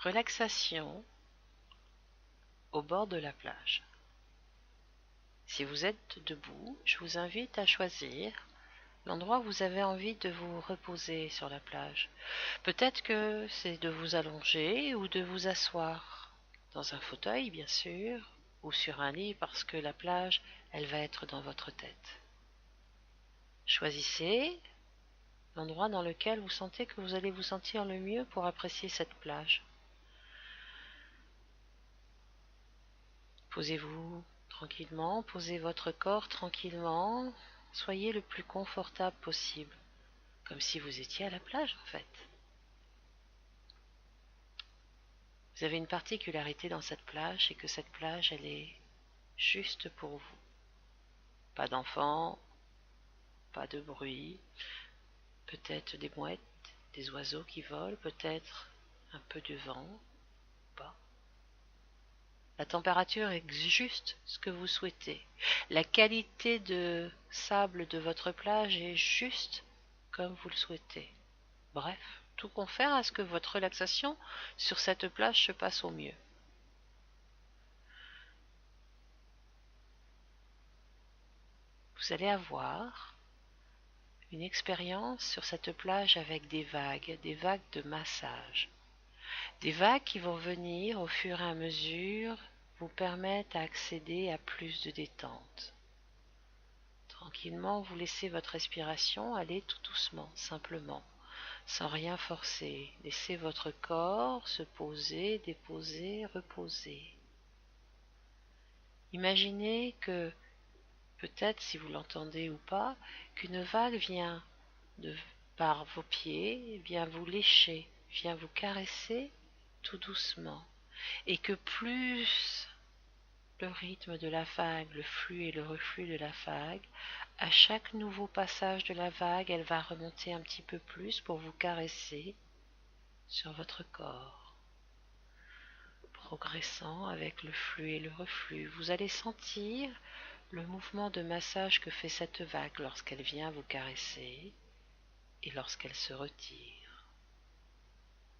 Relaxation au bord de la plage. Si vous êtes debout, je vous invite à choisir l'endroit où vous avez envie de vous reposer sur la plage. Peut-être que c'est de vous allonger ou de vous asseoir dans un fauteuil, bien sûr, ou sur un lit parce que la plage, elle va être dans votre tête. Choisissez l'endroit dans lequel vous sentez que vous allez vous sentir le mieux pour apprécier cette plage. Posez-vous tranquillement, posez votre corps tranquillement, soyez le plus confortable possible, comme si vous étiez à la plage en fait. Vous avez une particularité dans cette plage, c'est que cette plage, elle est juste pour vous. Pas d'enfants, pas de bruit, peut-être des mouettes, des oiseaux qui volent, peut-être un peu de vent, pas. La température est juste ce que vous souhaitez. La qualité de sable de votre plage est juste comme vous le souhaitez. Bref, tout confère à ce que votre relaxation sur cette plage se passe au mieux. Vous allez avoir une expérience sur cette plage avec des vagues de massage. Des vagues qui vont venir au fur et à mesure vous permettre d'accéder à plus de détente. Tranquillement, vous laissez votre respiration aller tout doucement, simplement, sans rien forcer. Laissez votre corps se poser, déposer, reposer. Imaginez que, peut-être si vous l'entendez ou pas, qu'une vague vient par vos pieds, vient vous lécher, vient vous caresser tout doucement. Et que plus le rythme de la vague, le flux et le reflux de la vague, à chaque nouveau passage de la vague, elle va remonter un petit peu plus pour vous caresser sur votre corps. Progressant avec le flux et le reflux, vous allez sentir le mouvement de massage que fait cette vague lorsqu'elle vient vous caresser et lorsqu'elle se retire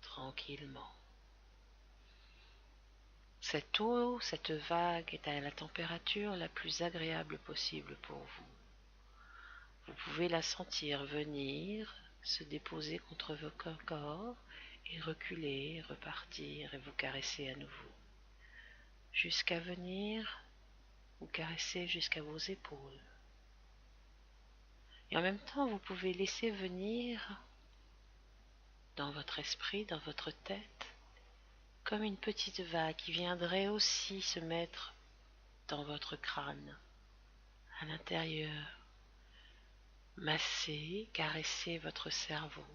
tranquillement. Cette eau, cette vague est à la température la plus agréable possible pour vous. Vous pouvez la sentir venir, se déposer contre votre corps et reculer, repartir et vous caresser à nouveau. Jusqu'à venir vous caresser jusqu'à vos épaules. Et en même temps, vous pouvez laisser venir dans votre esprit, dans votre tête, comme une petite vague qui viendrait aussi se mettre dans votre crâne, à l'intérieur, masser, caresser votre cerveau.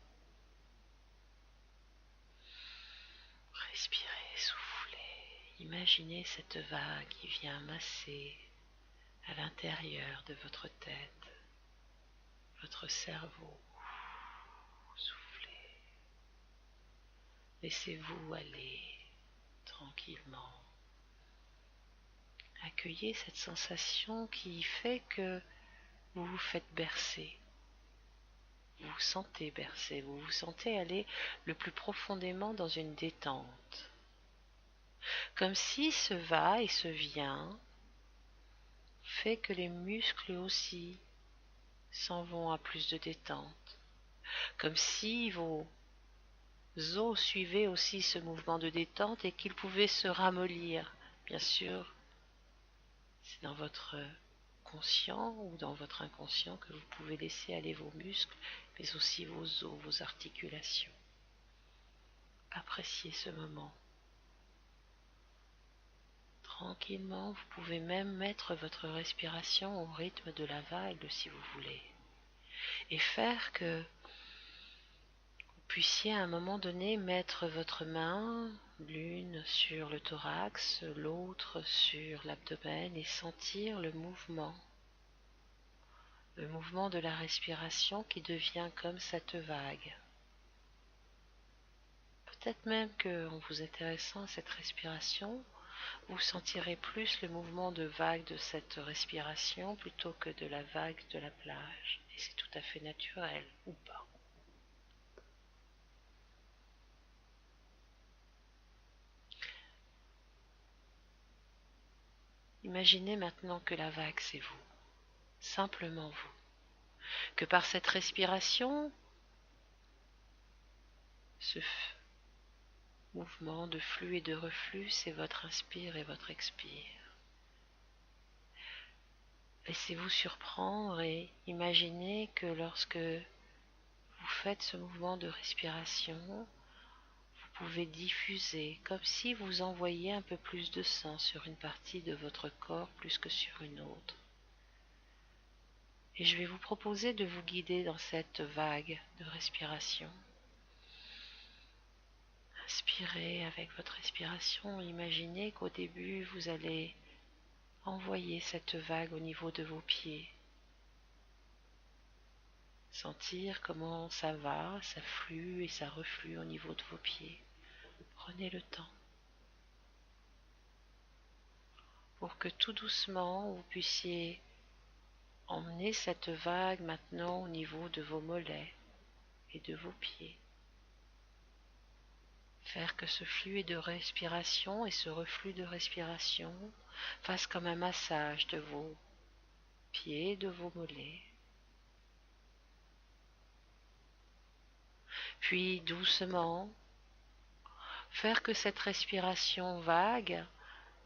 Respirez, soufflez, imaginez cette vague qui vient masser à l'intérieur de votre tête, votre cerveau. Soufflez, laissez-vous aller tranquillement. Accueillez cette sensation qui fait que vous vous faites bercer. Vous vous sentez bercer, vous vous sentez aller le plus profondément dans une détente. Comme si ce va et ce vient fait que les muscles aussi s'en vont à plus de détente. Comme si vos os suivaient aussi ce mouvement de détente et qu'ils pouvaient se ramollir. Bien sûr, c'est dans votre conscient ou dans votre inconscient que vous pouvez laisser aller vos muscles, mais aussi vos os, vos articulations. Appréciez ce moment. Tranquillement, vous pouvez même mettre votre respiration au rythme de la vague si vous voulez. Et faire que vous puissiez à un moment donné mettre votre main, l'une sur le thorax, l'autre sur l'abdomen et sentir le mouvement de la respiration qui devient comme cette vague. Peut-être même qu'en vous intéressant à cette respiration, vous sentirez plus le mouvement de vague de cette respiration plutôt que de la vague de la plage. Et c'est tout à fait naturel, ou pas. Imaginez maintenant que la vague, c'est vous, simplement vous, que par cette respiration, ce mouvement de flux et de reflux, c'est votre inspire et votre expire. Laissez-vous surprendre et imaginez que lorsque vous faites ce mouvement de respiration, vous pouvez diffuser comme si vous envoyiez un peu plus de sang sur une partie de votre corps plus que sur une autre. Et je vais vous proposer de vous guider dans cette vague de respiration. Inspirez avec votre respiration. Imaginez qu'au début, vous allez envoyer cette vague au niveau de vos pieds. Sentir comment ça va, ça flue et ça reflue au niveau de vos pieds. Prenez le temps pour que tout doucement vous puissiez emmener cette vague maintenant au niveau de vos mollets et de vos pieds. Faire que ce flux de respiration et ce reflux de respiration fassent comme un massage de vos pieds, de vos mollets. Puis doucement, faire que cette respiration vague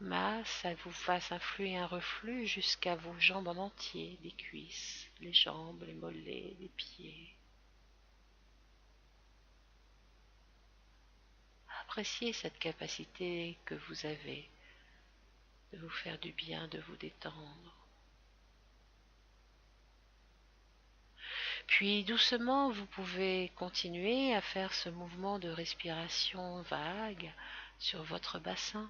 masse, elle vous fasse un flux et un reflux jusqu'à vos jambes en entier, les cuisses, les jambes, les mollets, les pieds. Appréciez cette capacité que vous avez de vous faire du bien, de vous détendre. Puis doucement, vous pouvez continuer à faire ce mouvement de respiration vague sur votre bassin.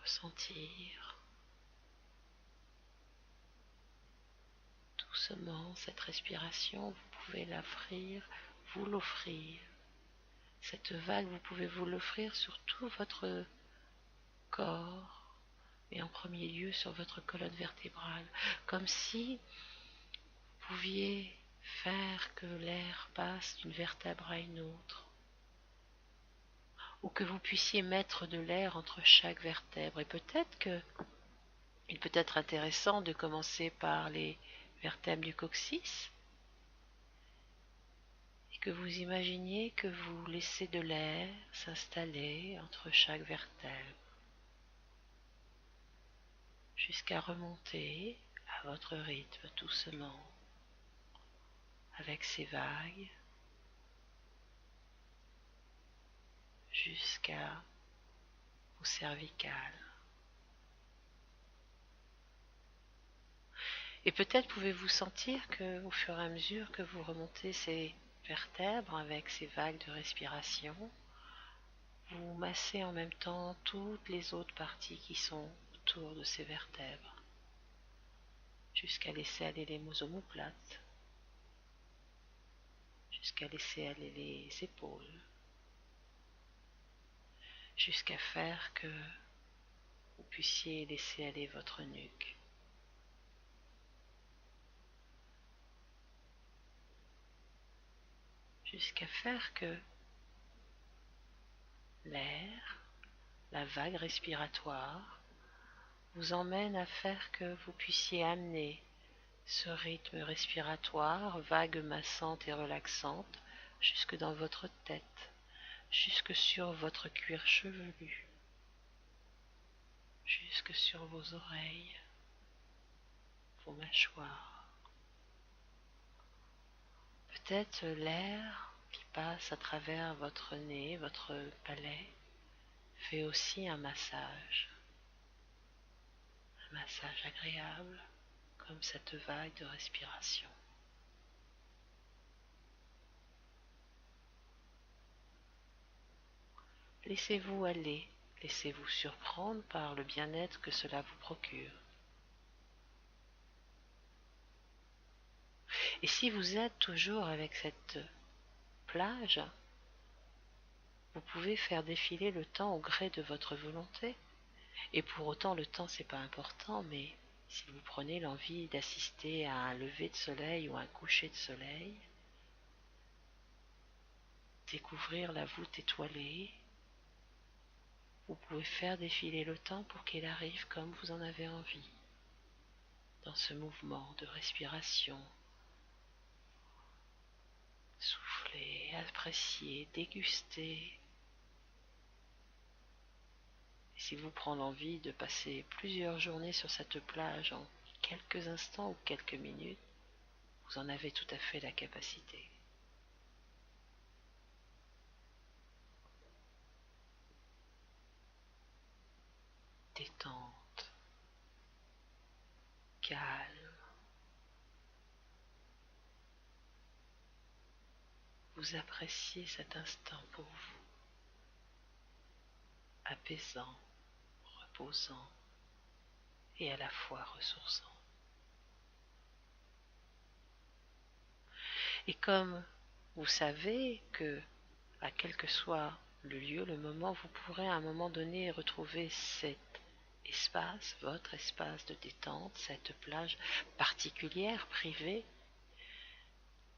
Ressentir doucement cette respiration, vous pouvez vous l'offrir. Cette vague, vous pouvez vous l'offrir sur tout votre corps, et en premier lieu sur votre colonne vertébrale, comme si vous pouviez faire que l'air passe d'une vertèbre à une autre, ou que vous puissiez mettre de l'air entre chaque vertèbre. Et peut-être que il peut être intéressant de commencer par les vertèbres du coccyx, et que vous imaginiez que vous laissez de l'air s'installer entre chaque vertèbre, jusqu'à remonter à votre rythme doucement, avec ces vagues, jusqu'à vos cervicales. Et peut-être pouvez-vous sentir que, au fur et à mesure que vous remontez ces vertèbres avec ces vagues de respiration, vous massez en même temps toutes les autres parties qui sont autour de ces vertèbres, jusqu'à laisser aller les omoplates, jusqu'à laisser aller les épaules, jusqu'à faire que vous puissiez laisser aller votre nuque. Jusqu'à faire que l'air, la vague respiratoire, vous emmène à faire que vous puissiez amener ce rythme respiratoire, vague massante et relaxante, jusque dans votre tête, jusque sur votre cuir chevelu, jusque sur vos oreilles, vos mâchoires. Peut-être l'air qui passe à travers votre nez, votre palais, fait aussi un massage agréable, comme cette vague de respiration. Laissez-vous aller, laissez-vous surprendre par le bien-être que cela vous procure. Et si vous êtes toujours avec cette plage, vous pouvez faire défiler le temps au gré de votre volonté. Et pour autant, le temps, c'est pas important, mais si vous prenez l'envie d'assister à un lever de soleil ou un coucher de soleil, découvrir la voûte étoilée, Vous pouvez faire défiler le temps pour qu'il arrive comme vous en avez envie. Dans ce mouvement de respiration, soufflez, appréciez, dégustez. Et si vous prenez envie de passer plusieurs journées sur cette plage en quelques instants ou quelques minutes, vous en avez tout à fait la capacité. Détente, calme. Vous appréciez cet instant pour vous, apaisant, reposant et à la fois ressourçant. Et comme vous savez que, à quel que soit le lieu, le moment, vous pourrez à un moment donné retrouver cet espace, votre espace de détente, cette plage particulière, privée,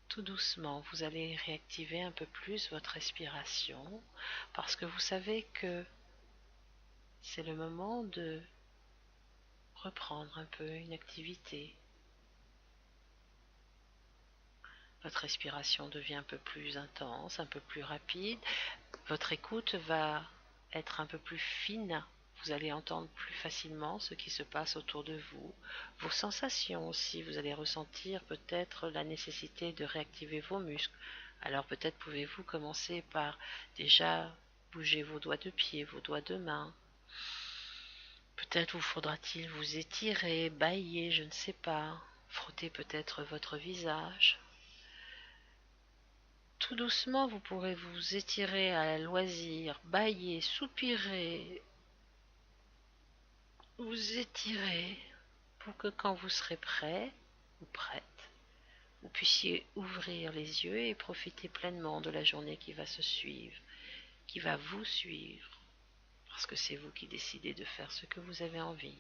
tout doucement, vous allez réactiver un peu plus votre respiration parce que vous savez que c'est le moment de reprendre un peu une activité. Votre respiration devient un peu plus intense, un peu plus rapide. Votre écoute va être un peu plus fine. Vous allez entendre plus facilement ce qui se passe autour de vous. Vos sensations aussi, vous allez ressentir peut-être la nécessité de réactiver vos muscles. Alors peut-être pouvez-vous commencer par déjà bouger vos doigts de pied, vos doigts de main. Peut-être vous faudra-t-il vous étirer, bâiller, je ne sais pas. Frotter peut-être votre visage. Tout doucement, vous pourrez vous étirer à loisir, bâiller, soupirer, vous étirer pour que quand vous serez prêt ou prête, vous puissiez ouvrir les yeux et profiter pleinement de la journée qui va se suivre, qui va vous suivre, parce que c'est vous qui décidez de faire ce que vous avez envie.